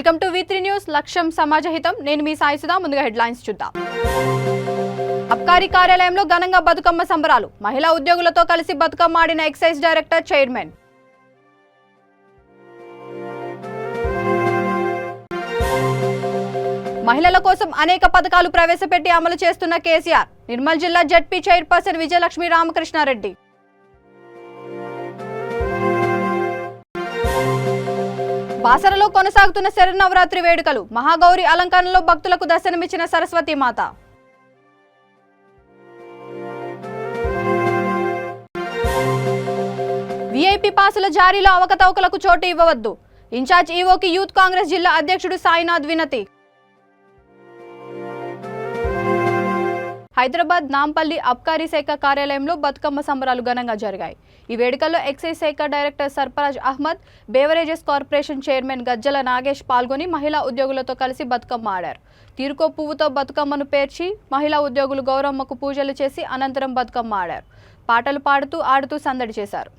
Welcome to V3 news లక్ష్యం సమాజహితం నేను మీ సాయిసుదా ముందుగా హెడ్లైన్స్ చూద్దాం అబ్కారీ కార్యాలయంలో ఘనంగా బతుకమ్మ సంబరాలు మహిళా ఉద్యోగులతో కలిసి బతుకమ్మ ఆడిన ఎక్సైజ్ డైరెక్టర్ చైర్మన్ మహిళల కోసం అనేక పథకాలు ప్రవేశపెట్టి అమలు చేస్తున్న కేసీఆర్ నిర్మల్ జిల్లా జెడ్పీ చైర్పర్సన్ విజయలక్ష్మి రామకృష్ణారెడ్డి బాసరలో కొనసాగుతున్న శరన్నవరాత్రి వేడుకలు మహాగౌరి అలంకరణలో భక్తులకు దర్శనమిచ్చిన సరస్వతి మాత వీఐపీ పాసుల జారీలో అవకతవకలకు చోటు ఇవ్వవద్దు ఇన్ఛార్జ్ ఈవోకి యూత్ కాంగ్రెస్ జిల్లా అధ్యక్షుడు సాయినాథ్ వినతి హైదరాబాద్ నాంపల్లి అబ్కారీ శాఖ కార్యాలయంలో బతుకమ్మ సంబరాలు ఘనంగా జరిగాయి. ఈ వేడుకల్లో ఎక్సైజ్ శాఖ director Sarfaraz Ahmed, beverages corporation chairman Gajjala Nagesh పాల్గొని మహిళా ఉద్యోగులతో కలిసి బతుకమ్మ ఆడారు. తీరుకో పువ్వుతో బతుకమ్మను పేర్చి మహిళా ఉద్యోగులు గౌరమ్మకు పూజలు చేసి అనంతరం బతుకమ్మ ఆడారు. పాటలు పాడుతూ ఆడుతూ సందడి చేశారు.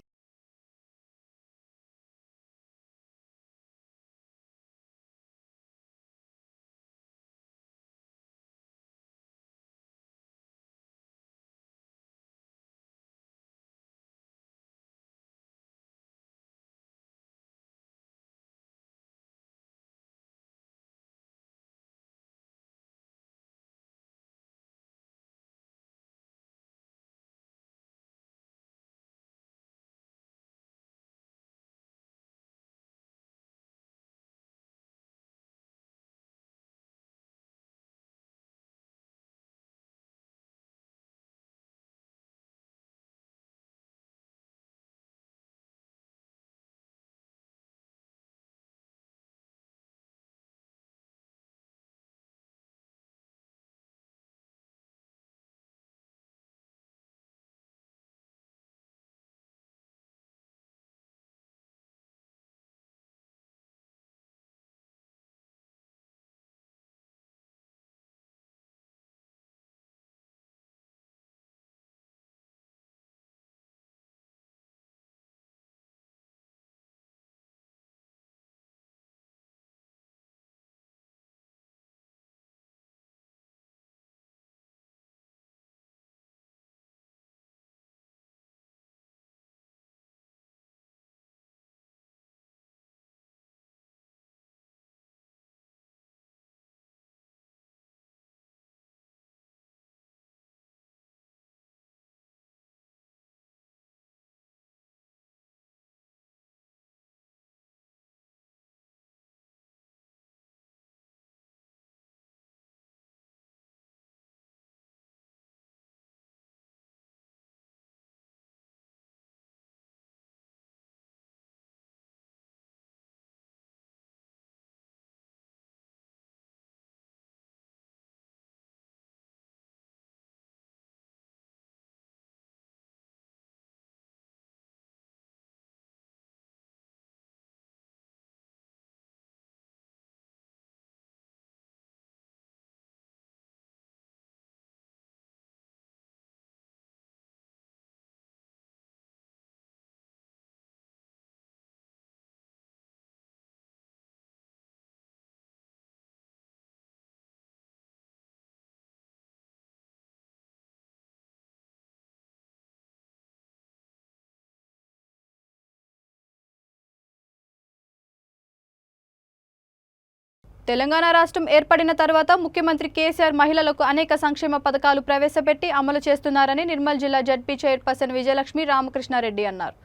తెలంగాణ రాష్ట్రం ఏర్పడిన తర్వాత ముఖ్యమంత్రి కేసీఆర్ మహిళలకు అనేక సంక్షేమ పథకాలు ప్రవేశపెట్టి అమలు చేస్తున్నారని నిర్మల్ జిల్లా జడ్పీ చైర్పర్సన్ విజయలక్ష్మి రామకృష్ణారెడ్డి అన్నారు.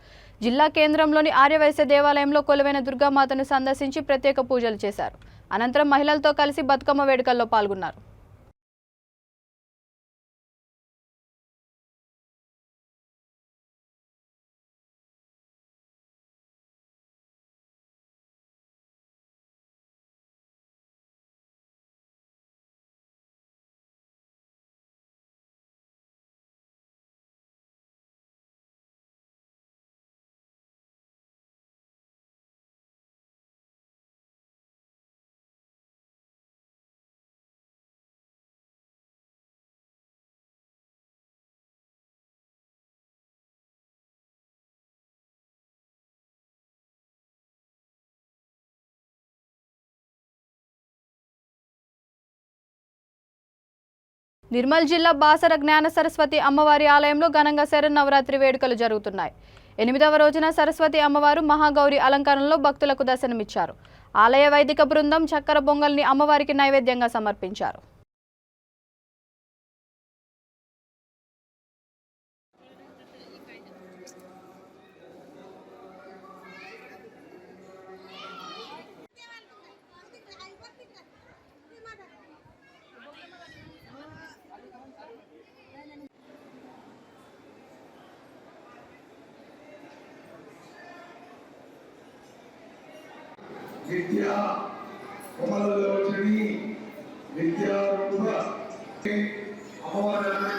జిల్లా కేంద్రంలోని ఆర్యవైశ్య దేవాలయంలో కొలువైన దుర్గామాతను సందర్శించి ప్రత్యేక పూజలు చేశారు. అనంతరం మహిళలతో కలిసి బతుకమ్మ వేడుకల్లో పాల్గొన్నారు. నిర్మల్ జిల్లా బాసర జ్ఞాన సరస్వతి అమ్మవారి ఆలయంలో ఘనంగా శరన్నవరాత్రి వేడుకలు జరుగుతున్నాయి. 8వ రోజున సరస్వతి అమ్మవారు మహాగౌరి అలంకరణలో భక్తులకు దర్శనమిచ్చారు. ఆలయ వైదిక బృందం చక్కెర పొంగల్ని అమ్మవారికి నైవేద్యంగా సమర్పించారు. విద్యా కొమలలోచని విద్యా రూప అమ్మవారి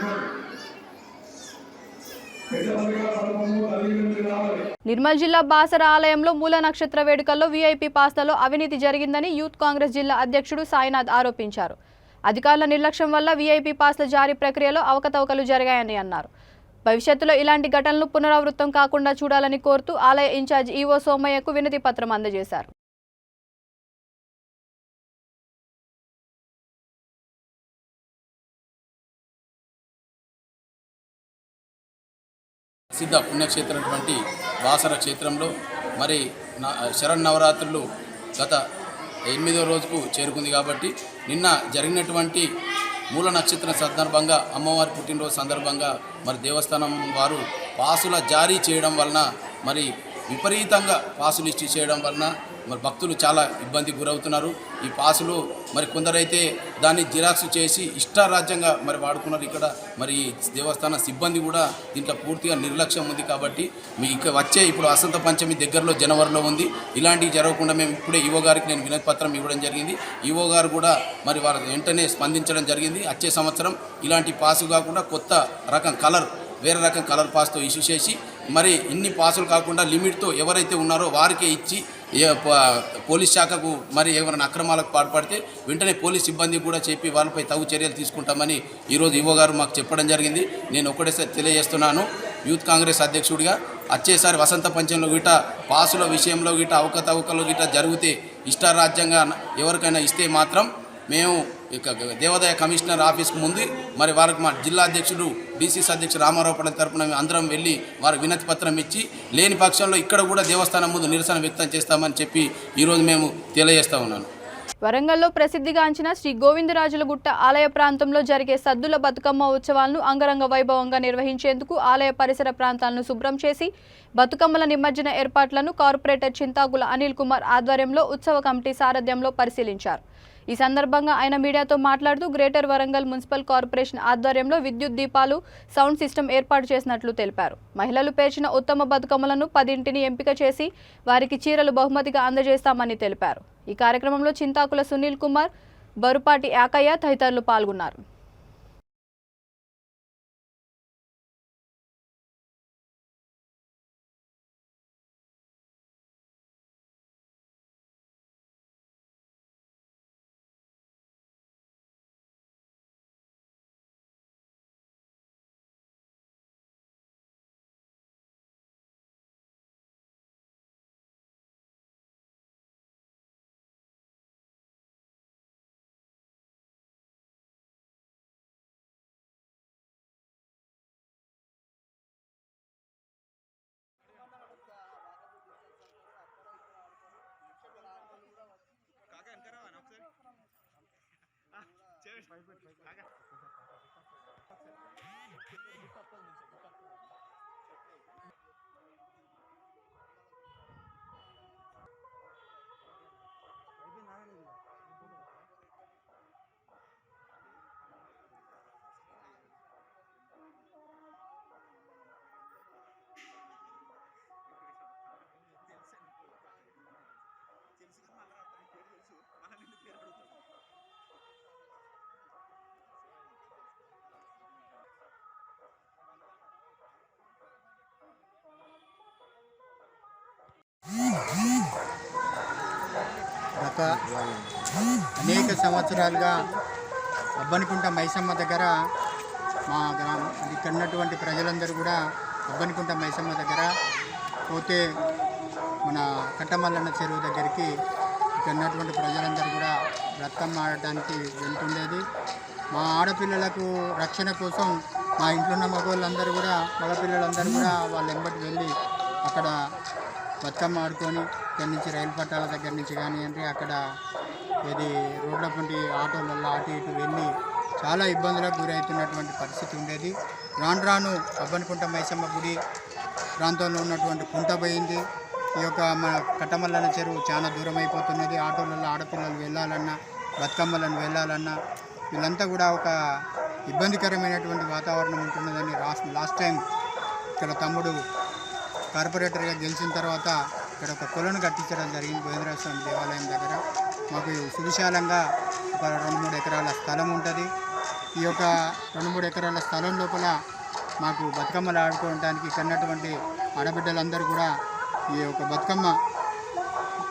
నిర్మల్ జిల్లా బాసర ఆలయంలో మూల నక్షత్ర వేడుకల్లో వీఐపీ పాస్లలో అవినీతి జరిగిందని యూత్ కాంగ్రెస్ జిల్లా అధ్యక్షుడు సాయినాథ్ ఆరోపించారు. అధికారుల నిర్లక్ష్యం వల్ల వీఐపీ పాస్ల జారీ ప్రక్రియలో అవకతవకలు జరిగాయని అన్నారు. భవిష్యత్తులో ఇలాంటి ఘటనలు పునరావృతం కాకుండా చూడాలని కోరుతూ ఆలయ ఇన్ఛార్జ్ ఈవో సోమయ్యకు వినతి పత్రం అందజేశారు. సిద్ధ పుణ్యక్షేత్రమైనటువంటి బాసర క్షేత్రంలో మరి శరన్నవరాత్రులు గత 8వ రోజుకు చేరుకుంది కాబట్టి నిన్న జరిగినటువంటి మూల నక్షత్రం సందర్భంగా అమ్మవారి పుట్టినరోజు సందర్భంగా మరి దేవస్థానం వారు పాసుల జారీ చేయడం వలన మరి విపరీతంగా పాసులు ఇష్యూ చేయడం వలన మరి భక్తులు చాలా ఇబ్బంది గురవుతున్నారు. ఈ పాసులు మరి కొందరైతే దాన్ని జిరాక్స్ చేసి ఇష్టారాజ్యంగా మరి వాడుకున్నారు. ఇక్కడ మరి దేవస్థాన సిబ్బంది కూడా దీంట్లో పూర్తిగా నిర్లక్ష్యం ఉంది. కాబట్టి మీ ఇక వచ్చే ఇప్పుడు వసంత పంచమి దగ్గరలో జనవరిలో ఉంది. ఇలాంటివి జరగకుండా మేము ఇప్పుడే ఈవో గారికి నేను వినతి పత్రం ఇవ్వడం జరిగింది. ఈవో గారు కూడా మరి వారు వెంటనే స్పందించడం జరిగింది. వచ్చే సంవత్సరం ఇలాంటి పాసు కాకుండా కొత్త రకం వేరే రకం కలర్ పాస్తో ఇష్యూ చేసి మరి ఇన్ని పాసులు కాకుండా లిమిట్తో ఎవరైతే ఉన్నారో వారికే ఇచ్చి పోలీస్ శాఖకు మరి ఎవరైనా అక్రమాలకు పాల్పడితే వెంటనే పోలీస్ సిబ్బంది కూడా చెప్పి వాళ్ళపై తగు చర్యలు తీసుకుంటామని ఈరోజు ఈవో గారు మాకు చెప్పడం జరిగింది. నేను ఒకటేసారి తెలియజేస్తున్నాను, యూత్ కాంగ్రెస్ అధ్యక్షుడిగా వచ్చేసారి వసంత పంచంలో గిట పాసుల విషయంలో గిట అవకతవకలు గిట జరిగితే ఇష్టారాజ్యంగా ఎవరికైనా ఇస్తే మాత్రం మేము ఇక దేవాదాయ కమిషనర్ ఆఫీస్కి ముందు మరి వారికి మా జిల్లా అధ్యక్షుడు డీసీసీ అధ్యక్షుడు రామారావు పట్ల తరపున అందరం వెళ్ళి వారికి వినతి పత్రం ఇచ్చి లేని పక్షంలో ఇక్కడ కూడా దేవస్థానం ముందు నిరసన వ్యక్తం చేస్తామని చెప్పి ఈరోజు మేము తెలియజేస్తా ఉన్నాను. వరంగల్లో ప్రసిద్ధిగాంచిన శ్రీ గోవిందరాజులగుట్ట ఆలయ ప్రాంతంలో జరిగే సద్దుల బతుకమ్మ ఉత్సవాలను అంగరంగ వైభవంగా నిర్వహించేందుకు ఆలయ పరిసర ప్రాంతాలను శుభ్రం చేసి బతుకమ్మల నిమజ్జన ఏర్పాట్లను కార్పొరేటర్ చింతాకుల అనిల్ కుమార్ ఆధ్వర్యంలో ఉత్సవ కమిటీ సారథ్యంలో పరిశీలించారు. ఈ సందర్భంగా ఆయన మీడియాతో మాట్లాడుతూ గ్రేటర్ వరంగల్ మున్సిపల్ కార్పొరేషన్ ఆధ్వర్యంలో విద్యుత్ దీపాలు, సౌండ్ సిస్టమ్ ఏర్పాటు చేసినట్లు తెలిపారు. మహిళలు పేర్చిన ఉత్తమ బతుకమ్మలను 10 ఎంపిక చేసి వారికి చీరలు బహుమతిగా అందజేస్తామని తెలిపారు. ఈ కార్యక్రమంలో చింతాకుల సునీల్ కుమార్, బరుపాటి యాకయ్య తదితరులు పాల్గొన్నారు. గత అనేక సంవత్సరాలుగా అబ్బనికుంట మైసమ్మ దగ్గర మా గ్రామం ఇక్కడ ఉన్నటువంటి ప్రజలందరూ కూడా అబ్బనికుంట మైసమ్మ దగ్గర పోతే మన కట్టమల్లన్న చెరువు దగ్గరికి ఇక్కడ ఉన్నటువంటి ప్రజలందరూ కూడా బ్రతకమ్మ ఆడటానికి వెళ్తుండేది. మా ఆడపిల్లలకు రక్షణ కోసం మా ఇంట్లో ఉన్న మగపిల్లలందరూ కూడా వాళ్ళ వెంబడి వెళ్ళి అక్కడ బతుకమ్మ ఆడుకొని ఇక్కడి నుంచి రైలు పట్టాల దగ్గర నుంచి కానివ్వండి అక్కడ రోడ్ల పంటి ఆటోలలో అటు ఇటు వెళ్ళి చాలా ఇబ్బందులకు గురవుతున్నటువంటి పరిస్థితి ఉండేది. రాను రాను అబ్బనికుంట మైసమ్మ గుడి ప్రాంతంలో ఉన్నటువంటి కుంట పోయింది. ఈ యొక్క మన కట్టమల్లన చెరువు చాలా దూరం అయిపోతున్నది. ఆటోలలో ఆడపిల్లలు వెళ్ళాలన్నా బతుకమ్మలను వెళ్ళాలన్నా వీళ్ళంతా కూడా ఒక ఇబ్బందికరమైనటువంటి వాతావరణం ఉంటున్నదని లాస్ట్ టైం ఇక్కడ తమ్ముడు కార్పొరేటర్గా గెలిచిన తర్వాత ఇక్కడ ఒక కొలను కట్టించడం జరిగింది. గోవిందరాజ స్వామి దేవాలయం దగ్గర మాకు సువిశాలంగా ఒక 2-3 ఎకరాల స్థలం ఉంటుంది. ఈ యొక్క 2-3 ఎకరాల స్థలం లోపల మాకు బతుకమ్మలు ఆడుకోవడానికి కన్నటువంటి ఆడబిడ్డలందరూ కూడా ఈ యొక్క బతుకమ్మ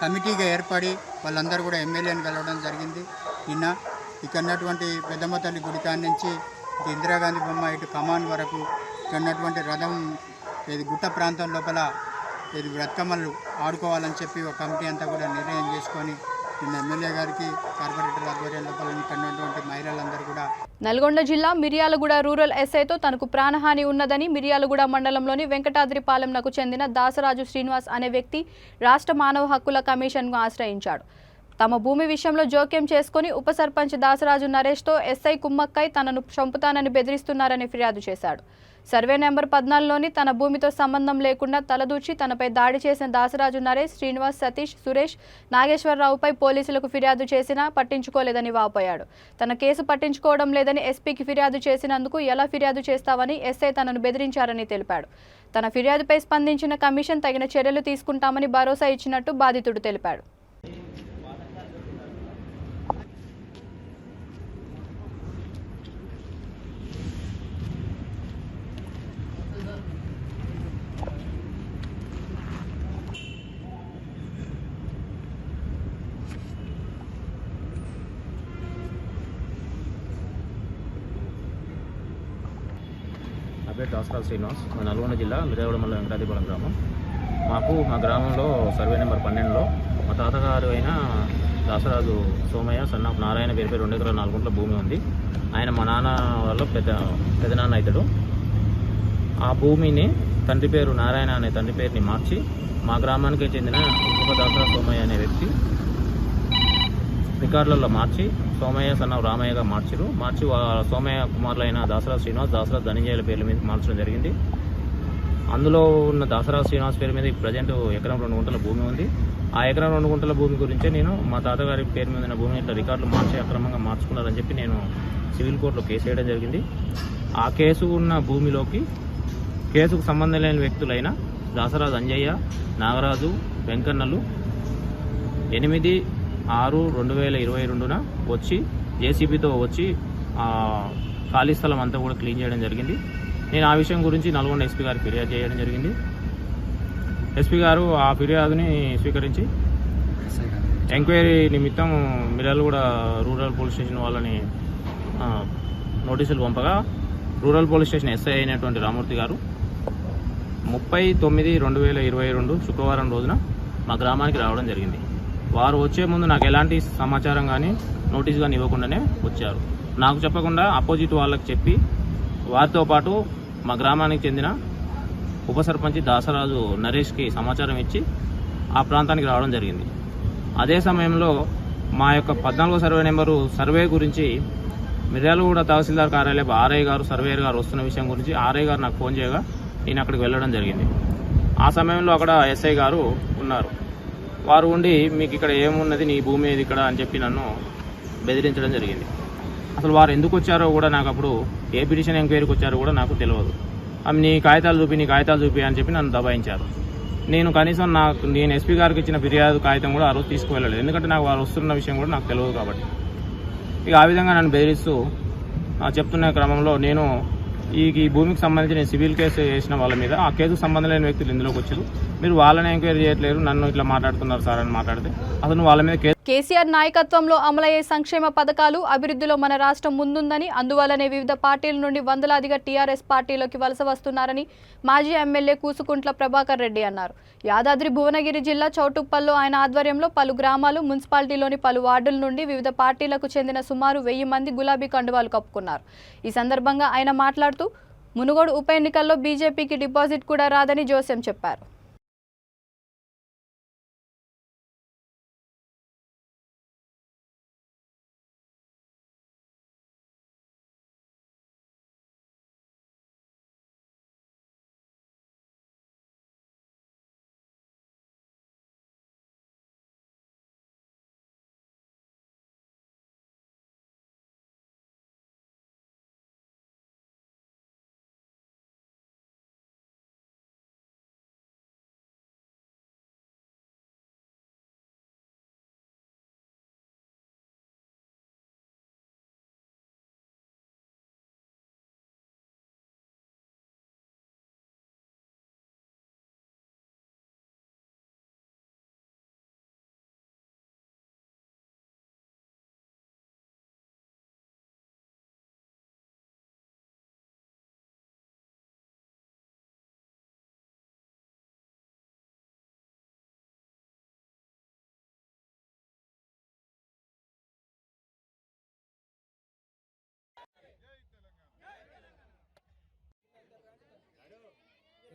కమిటీగా ఏర్పడి వాళ్ళందరూ కూడా ఎమ్మెల్యేని కలవడం జరిగింది. నిన్న ఇక్కడన్నటువంటి పెద్దమ్మ తల్లి గుడి కాడి నుంచి ఇటు ఇందిరాగాంధీ బొమ్మ ఇటు కమాన్ వరకు ఇక్కడన్నటువంటి రథం గుట్ట ప్రాంతం లోపల బతుకమ్మలు ఆడుకోవాలని చెప్పి ఒక కమిటీ అంతా కూడా నిర్ణయం చేసుకొని నిన్న ఎమ్మెల్యే గారికి కార్పొరేటర్ ఆధ్వర్యం లోపల ఉన్నటువంటి మహిళలందరూ కూడా. నల్గొండ జిల్లా మిర్యాలగూడ రూరల్ ఎస్ఐతో తనకు ప్రాణహాని ఉన్నదని మిర్యాలగూడ మండలంలోని వెంకటాద్రిపాలెంకు చెందిన దాసరాజు శ్రీనివాస్ అనే వ్యక్తి రాష్ట్ర మానవ హక్కుల కమిషన్ను ఆశ్రయించాడు. తమ భూమి విషయంలో జోక్యం చేసుకుని ఉప సర్పంచ్ దాసరాజు నరేష్తో ఎస్ఐ కుమ్మక్కై తనను చంపుతానని బెదిరిస్తున్నారని ఫిర్యాదు చేశాడు. సర్వే నెంబర్ 14లోని తన భూమితో సంబంధం లేకుండా తలదూర్చి తనపై దాడి చేసిన దాసరాజు నరేష్, శ్రీనివాస్, సతీష్, సురేష్, నాగేశ్వరరావుపై పోలీసులకు ఫిర్యాదు చేసినా పట్టించుకోలేదని వాపోయాడు. తన కేసు పట్టించుకోవడం లేదని ఎస్పీకి ఫిర్యాదు చేసినందుకు ఎలా ఫిర్యాదు చేస్తావని ఎస్ఐ తనను బెదిరించారని తెలిపాడు. తన ఫిర్యాదుపై స్పందించిన కమిషన్ తగిన చర్యలు తీసుకుంటామని భరోసా ఇచ్చినట్టు బాధితుడు తెలిపాడు. నా పేరు దాసరాజు శ్రీనివాస్. నల్గొండ జిల్లా మిర్యాలగూడ మండలం వెంకటాద్రిపాలెం గ్రామం. మా గ్రామంలో సర్వే నెంబర్ 12లో మా తాతగారు అయిన దాసరాజు సోమయ్య సన్న నారాయణ పేరు 2 ఎకరాల 4 గుంటల భూమి ఉంది. ఆయన మా నాన్న వాళ్ళ పెదనాన్న అవుతాడు. ఆ భూమిని తండ్రి పేరు నారాయణ అనే తండ్రి పేరుని మార్చి మా గ్రామానికి చెందిన ఇంకొక దాసరాజు సోమయ్య అనే వ్యక్తి రికార్డులలో మార్చి సోమయ్య సన్న రామయ్యగా మార్చి సోమయ్య కుమారులైన దాసరాజు శ్రీనివాస్, దాసరాజు ధనంజయుల పేర్ల మీద మార్చడం జరిగింది. అందులో ఉన్న దాసరాజు శ్రీనివాస్ పేరు మీద ప్రజెంట్ 1 ఎకరం 2 గుంటల భూమి ఉంది. ఆ 1 ఎకరం 2 గుంటల భూమి గురించే నేను మా తాతగారి పేరు మీద ఉన్న భూమిని ఇట్లా రికార్డులు అక్రమంగా మార్చుకున్నారని చెప్పి నేను సివిల్ కోర్టులో కేసు వేయడం జరిగింది. ఆ కేసు ఉన్న భూమిలోకి కేసుకు సంబంధం లేని వ్యక్తులైన దాసరాజు అంజయ్య, నాగరాజు, వెంకన్నలు 8/6/2022న వచ్చి జేసీబీతో వచ్చి ఖాళీ స్థలం అంతా కూడా క్లీన్ చేయడం జరిగింది. నేను ఆ విషయం గురించి నల్గొండ ఎస్పీ గారికి ఫిర్యాదు చేయడం జరిగింది. ఎస్పీ గారు ఆ ఫిర్యాదుని స్వీకరించి ఎంక్వైరీ నిమిత్తం మిర్యాలగూడ రూరల్ పోలీస్ స్టేషన్ వాళ్ళని నోటీసులు పంపగా రూరల్ పోలీస్ స్టేషన్ ఎస్ఐ అయినటువంటి రామూర్తి గారు 30/9/2022 శుక్రవారం రోజున మా గ్రామానికి రావడం జరిగింది. వారు వచ్చే ముందు నాకు ఎలాంటి సమాచారం కానీ నోటీస్ కానీ ఇవ్వకుండానే వచ్చారు. నాకు చెప్పకుండా అపోజిట్ వాళ్ళకి చెప్పి వారితో పాటు మా గ్రామానికి చెందిన ఉప సర్పంచ్ దాసరాజు నరేష్కి సమాచారం ఇచ్చి ఆ ప్రాంతానికి రావడం జరిగింది. అదే సమయంలో మా యొక్క 14వ సర్వే నెంబరు సర్వే గురించి మిర్యాలగూడ తహసీల్దార్ కార్యాలయం ఆర్ఐ గారు సర్వేయర్ గారు వస్తున్న విషయం గురించి ఆర్ఐ గారు నాకు ఫోన్ చేయగా నేను అక్కడికి వెళ్ళడం జరిగింది. ఆ సమయంలో అక్కడ ఎస్ఐ గారు ఉన్నారు. వారు ఉండి మీకు ఇక్కడ ఏమున్నది, నీ భూమి ఏది ఇక్కడ అని చెప్పి నన్ను బెదిరించడం జరిగింది. అసలు వారు ఎందుకు వచ్చారో కూడా నాకు అప్పుడు ఏ పిటిషన్ ఎంక్వైరీకి వచ్చారో కూడా నాకు తెలియదు. నీ కాగితాలు చూపి అని చెప్పి నన్ను దబాయించారు. నేను కనీసం నేను ఎస్పీ గారికి ఇచ్చిన ఫిర్యాదు కాగితం కూడా ఆ రోజు తీసుకువెళ్ళలేదు. ఎందుకంటే నాకు వారు వస్తున్న విషయం కూడా నాకు తెలియదు కాబట్టి. ఇక ఆ విధంగా నన్ను బెదిరిస్తూ చెప్తున్న క్రమంలో నేను ఈ భూమికి సంబంధించి నేను సివిల్ కేసు వేసిన వాళ్ళ మీద ఆ కేసుకు సంబంధం లేని వ్యక్తులు ఇందులోకి వచ్చారు. మీరు వాళ్ళని ఎంక్వైరీ చేయట్లేరు, నన్ను ఇట్లా మాట్లాడుతున్నారు సార్ అని మాట్లాడితే అతను వాళ్ళ మీద కేసీఆర్ నాయకత్వంలో అమలయ్యే సంక్షేమ పథకాలు అభివృద్ధిలో మన రాష్ట్రం ముందుందని, అందువల్లనే వివిధ పార్టీల నుండి వందలాదిగా టీఆర్ఎస్ పార్టీలోకి వలస వస్తున్నారని మాజీ ఎమ్మెల్యే కూసుకుంట్ల ప్రభాకర్ రెడ్డి అన్నారు. యాదాద్రి భువనగిరి జిల్లా చౌటుప్పల్లో ఆయన ఆధ్వర్యంలో పలు గ్రామాలు, మున్సిపాలిటీలోని పలు వార్డుల నుండి వివిధ పార్టీలకు చెందిన సుమారు 1000 మంది గులాబీ కండువాలు కప్పుకున్నారు. ఈ సందర్భంగా ఆయన మాట్లాడుతూ మునుగోడు ఉప ఎన్నికల్లో బీజేపీకి డిపాజిట్ కూడా రాదని జోస్యం చెప్పారు.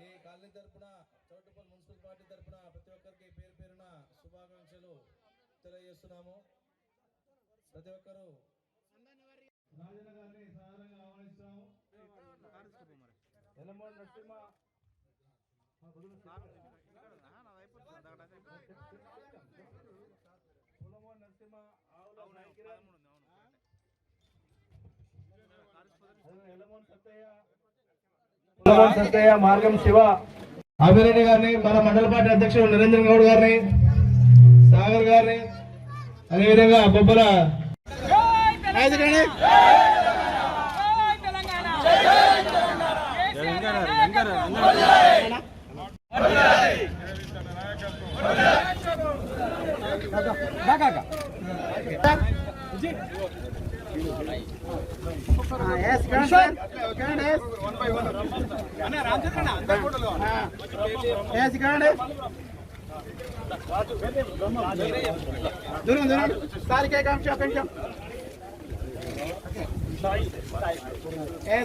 ఈ కాలనీ తరపున చౌటుప్పల్ మున్సిపల్ పార్టీ తరపున ప్రతి ఒక్కరికి పేరు పేరున శుభాకాంక్షలు తెలియజేస్తున్నాము. ప్రతి ఒక్కరూ రాజన్న గారిని సాధారణంగా ఆహ్వానిస్తున్నాము. ఎల్లమూడి నరసింహ పులమూడి నరసింహ ఆవుల ఎల్లమూడి సత్తయ్య మార్గం శివ అభిరెడ్డి గారిని, మన మండల పార్టీ అధ్యక్షుడు నిరంజన్ గౌడ్ గారిని, సాగర్ గారిని, అదేవిధంగా బొబ్బల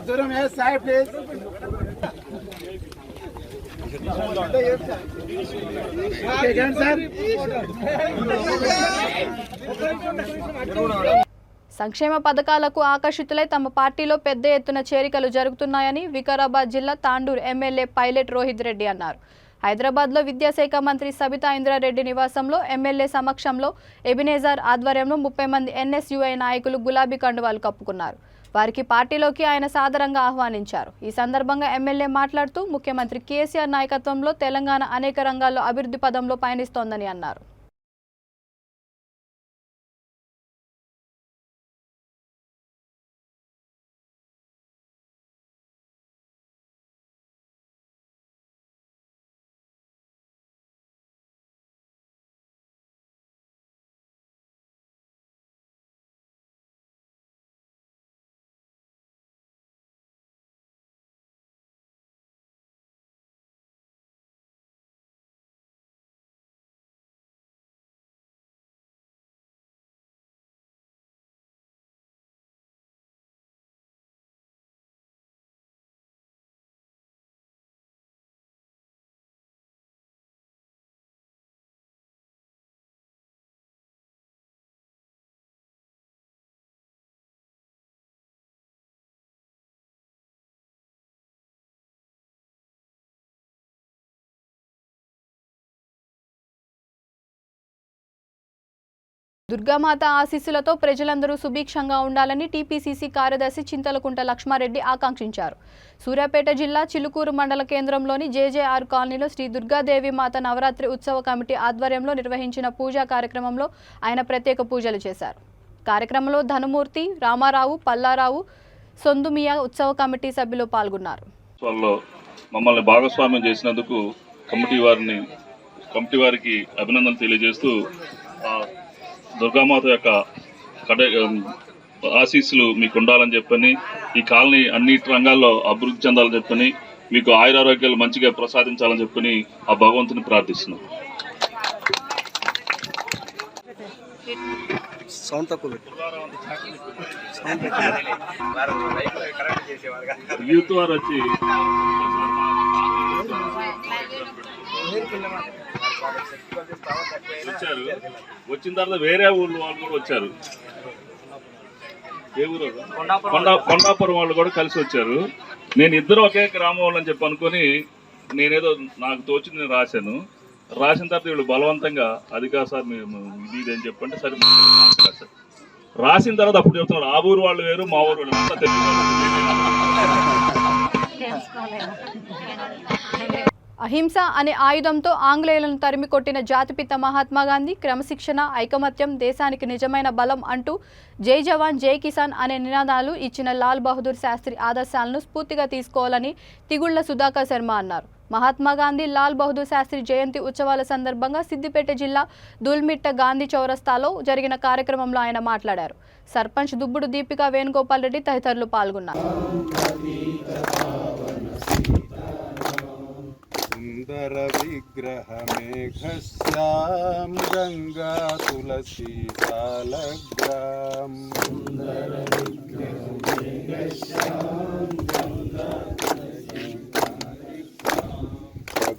దూరం సాయి ప్లీజ్. సంక్షేమ పథకాలకు ఆకర్షితులై తమ పార్టీలో పెద్ద ఎత్తున చేరికలు జరుగుతున్నాయని వికారాబాద్ జిల్లా తాండూరు ఎమ్మెల్యే పైలట్ రోహిత్ రెడ్డి అన్నారు. హైదరాబాద్లో విద్యాశాఖ మంత్రి సబితా ఇంద్రారెడ్డి నివాసంలో ఎమ్మెల్యే సమక్షంలో ఎబినేజర్ ఆధ్వర్యంలో 30 మంది ఎన్ఎస్యుఐ నాయకులు గులాబీ కండువాలు కప్పుకున్నారు. వారికి పార్టీలోకి ఆయన సాదరంగా ఆహ్వానించారు. ఈ సందర్భంగా ఎమ్మెల్యే మాట్లాడుతూ ముఖ్యమంత్రి కేసీఆర్ నాయకత్వంలో తెలంగాణ అనేక రంగాల్లో అభివృద్ధి పదంలో పయనిస్తోందని అన్నారు. దుర్గామాత ఆశీస్సులతో ప్రజలందరూ సుభిక్షంగా ఉండాలని టీపీసీసీ కార్యదర్శి చింతలకుంట లక్ష్మారెడ్డి ఆకాంక్షించారు. సూర్యాపేట జిల్లా చిలుకూరు మండల కేంద్రంలోని జేజేఆర్ కాలనీలో శ్రీ దుర్గాదేవి మాత నవరాత్రి ఉత్సవ కమిటీ ఆధ్వర్యంలో నిర్వహించిన పూజా కార్యక్రమంలో ఆయన ప్రత్యేక పూజలు చేశారు. కార్యక్రమంలో ధనుమూర్తి, రామారావు, పల్లారావు, సొందుమియా ఉత్సవ కమిటీ సభ్యులు పాల్గొన్నారు. మమ్మల్ని భాగస్వామ్యం చేసినందుకు కమిటీ వారికి అభినందనలు తెలియజేస్తూ దుర్గామాత యొక్క ఆశీస్సులు మీకు ఉండాలని చెప్పని, ఈ కాలనీ అన్ని రంగాల్లో అభివృద్ధి చెందాలని చెప్పని, మీకు ఆయురారోగ్యాలు మంచిగా ప్రసాదించాలని చెప్పని ఆ భగవంతుని ప్రార్థిస్తున్నాం. యూత్ వారు వచ్చి వచ్చారు. వచ్చిన తర్వాత వేరే ఊళ్ళో వాళ్ళు కూడా వచ్చారు. ఏ ఊరు? కొండాపురం వాళ్ళు కూడా కలిసి వచ్చారు. నేను ఇద్దరు ఒకే గ్రామం వాళ్ళని చెప్పి అనుకొని నేనేదో నాకు తోచింది నేను రాశాను. రాసిన తర్వాత వీళ్ళు బలవంతంగా అది కాదు సార్ మేము ఇది అని చెప్పంటే సరే రాసిన తర్వాత అప్పుడు చెప్తున్నారు ఆ ఊరు వాళ్ళు వేరు మా ఊరు వాళ్ళు అంతా అహింస అనే ఆయుధంతో ఆంగ్లేయులను తరిమి కొట్టిన జాతిపిత మహాత్మా గాంధీ క్రమశిక్షణ, ఐకమత్యం దేశానికి నిజమైన బలం అంటూ జై జవాన్ జై కిసాన్ అనే నినాదాలు ఇచ్చిన లాల్ బహదూర్ శాస్త్రి ఆదర్శాలను స్ఫూర్తిగా తీసుకోవాలని తిగుళ్ల సుధాకర్ శర్మ అన్నారు. మహాత్మా గాంధీ లాల్ బహదూర్ శాస్త్రి జయంతి ఉత్సవాల సందర్భంగా సిద్దిపేట జిల్లా దూల్మిట్ట గాంధీ చౌరస్తాలో జరిగిన కార్యక్రమంలో ఆయన మాట్లాడారు. సర్పంచ్ దుబ్బుడు దీపిక వేణుగోపాల్ రెడ్డి తదితరులు పాల్గొన్నారు. సుందర విగ్రహ మేఘశ్యాం గంగా తులసి సాలగ్రాం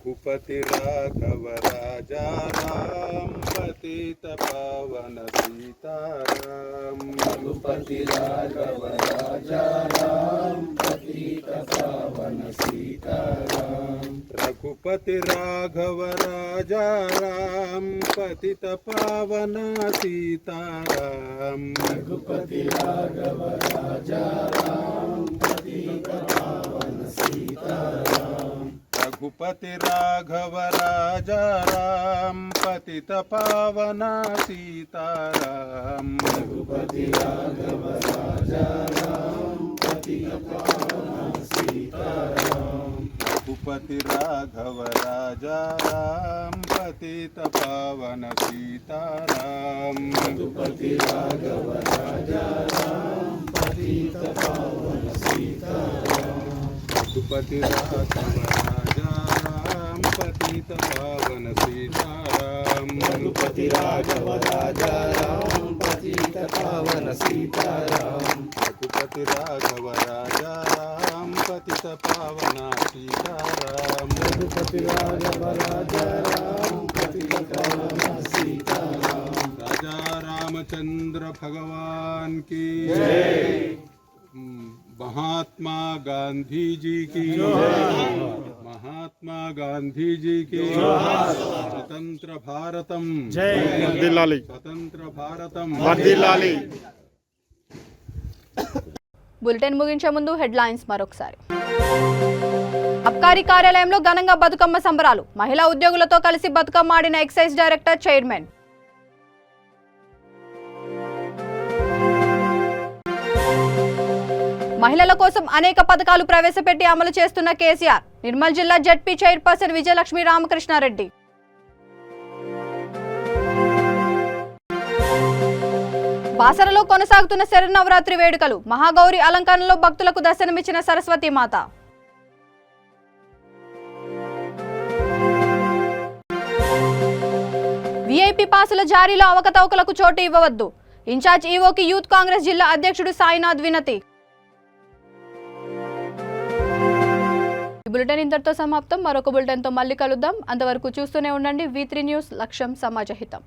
रघुपति राघव राजा राम पतित पावन सीताराम रघुपति राघव राजा राम पतित पावन सीताराम रघुपति राघव राजा राम पतित पावन सीताराम रघुपति राघव राजा राम पतित पावन सीताराम रघुपति राघव राजा राम पतित पावन सीताराम रघुपति राघव राजा राम पतित पावन सीताराम रघुपति राघव राजा राम पतित पावन सीताराम रघुपति राघव राजा राम पतित पावन सीताराम रघुपति राघव राजा राम पतित पावन सीताराम रघुपति राघव राजा राम पतित पावन सीताराम रघुपति राघव राजा राम पतित पावन सीताराम रघुपति राघव राजा राम पतित पावन सीताराम राजा रामचंद्र भगवान की जय। महात्मा गांधी जी की महात्मा गांधी जी की स्वतंत्र भारतम जय वर्धिल्लाली स्वतंत्र भारतम वर्धिल्लाली। బులెటిన్ ముగించే ముందు హెడ్లైన్స్ మరొకసారి. అబ్కారీ కార్యాలయంలో ఘనంగా బతుకమ్మ సంబరాలు. మహిళా ఉద్యోగులతో కలిసి బతుకమ్మ ఆడిన ఎక్సైజ్ డైరెక్టర్, చైర్మన్. మహిళల కోసం అనేక పథకాలు ప్రవేశపెట్టి అమలు చేస్తున్న కేసీఆర్. నిర్మల్ జిల్లా జెడ్పీ చైర్పర్సన్ విజయలక్ష్మి రామకృష్ణారెడ్డి. బాసరలో కొనసాగుతున్న శరన్నవరాత్రి వేడుకలు. మహాగౌరి అలంకరణలో భక్తులకు దర్శనమిచ్చిన సరస్వతీమాత. వీఐపీ పాసుల జారీలో అవకతవకలకు చోటు ఇవ్వవద్దు. ఇన్ఛార్జ్ ఈవోకి యూత్ కాంగ్రెస్ జిల్లా అధ్యక్షుడు సాయినాథ్ వినతి. ఈ బులెటిన్ ఇంతటితో సమాప్తం. మరొక బులెటిన్తో మళ్ళీ కలుద్దాం. అంతవరకు చూస్తూనే ఉండండి V3 న్యూస్. లక్ష్యం సమాజహితం.